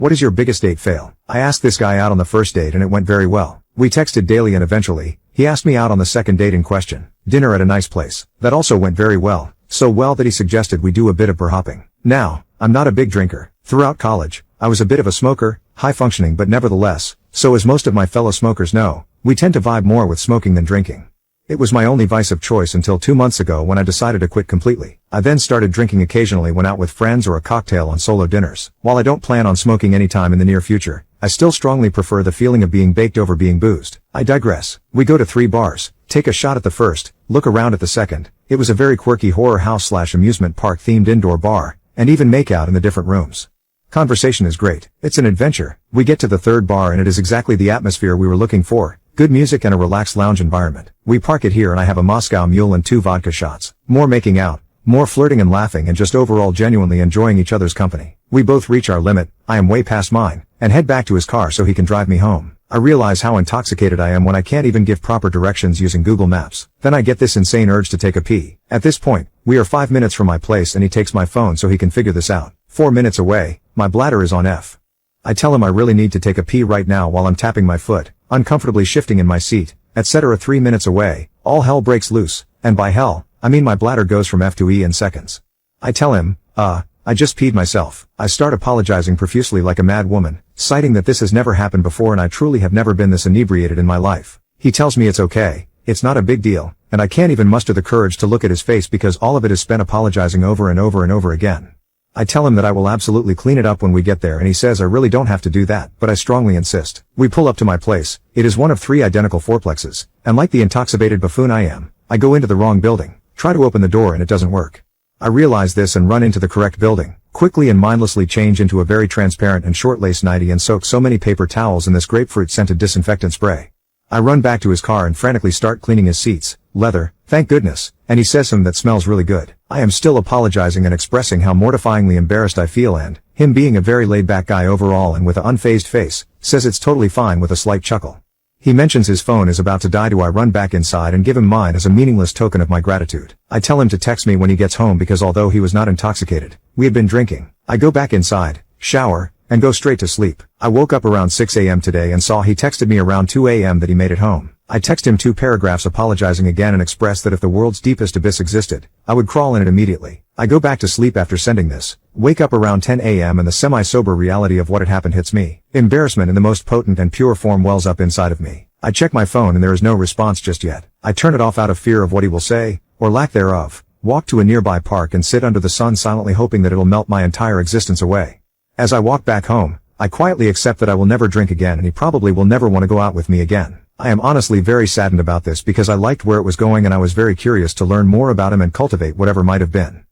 What is your biggest date fail? I asked this guy out on the first date and it went very well. We texted daily and eventually, he asked me out on the second date in question. Dinner at a nice place. That also went very well. So well that he suggested we do a bit of bar hopping. Now, I'm not a big drinker. Throughout college, I was a bit of a smoker, high functioning but nevertheless, so as most of my fellow smokers know, we tend to vibe more with smoking than drinking. It was my only vice of choice until 2 months ago when I decided to quit completely. I then started drinking occasionally when out with friends or a cocktail on solo dinners. While I don't plan on smoking anytime in the near future, I still strongly prefer the feeling of being baked over being boozed. I digress. We go to 3 bars, take a shot at the first, look around at the second. It was a very quirky horror house / amusement park themed indoor bar, and even make out in the different rooms. Conversation is great. It's an adventure. We get to the 3rd bar and it is exactly the atmosphere we were looking for. Good music and a relaxed lounge environment. We park it here and I have a Moscow Mule and 2 vodka shots. More making out, more flirting and laughing and just overall genuinely enjoying each other's company. We both reach our limit, I am way past mine, and head back to his car so he can drive me home. I realize how intoxicated I am when I can't even give proper directions using Google Maps. Then I get this insane urge to take a pee. At this point, we are 5 minutes from my place and he takes my phone so he can figure this out. 4 minutes away, my bladder is on F. I tell him I really need to take a pee right now while I'm tapping my foot, uncomfortably shifting in my seat, etc. 3 minutes away, all hell breaks loose, and by hell, I mean my bladder goes from F to E in seconds. I tell him, I just peed myself. I start apologizing profusely like a mad woman, citing that this has never happened before and I truly have never been this inebriated in my life. He tells me it's okay, it's not a big deal, and I can't even muster the courage to look at his face because all of it is spent apologizing over and over and over again. I tell him that I will absolutely clean it up when we get there and he says I really don't have to do that, but I strongly insist. We pull up to my place. It is one of 3 identical fourplexes, and like the intoxicated buffoon I am, I go into the wrong building, try to open the door and it doesn't work. I realize this and run into the correct building, quickly and mindlessly change into a very transparent and short-laced nightie and soak so many paper towels in this grapefruit-scented disinfectant spray. I run back to his car and frantically start cleaning his seats, leather, thank goodness, and he says something that smells really good. I am still apologizing and expressing how mortifyingly embarrassed I feel and, him being a very laid-back guy overall and with an unfazed face, says it's totally fine with a slight chuckle. He mentions his phone is about to die. I run back inside and give him mine as a meaningless token of my gratitude. I tell him to text me when he gets home because although he was not intoxicated, we had been drinking. I go back inside, shower, and go straight to sleep. I woke up around 6 a.m. today and saw he texted me around 2 a.m. that he made it home. I text him 2 paragraphs apologizing again and express that if the world's deepest abyss existed, I would crawl in it immediately. I go back to sleep after sending this, wake up around 10 a.m. and the semi-sober reality of what had happened hits me. Embarrassment in the most potent and pure form wells up inside of me. I check my phone and there is no response just yet. I turn it off out of fear of what he will say, or lack thereof, walk to a nearby park and sit under the sun silently hoping that it'll melt my entire existence away. As I walk back home, I quietly accept that I will never drink again and he probably will never want to go out with me again. I am honestly very saddened about this because I liked where it was going and I was very curious to learn more about him and cultivate whatever might have been.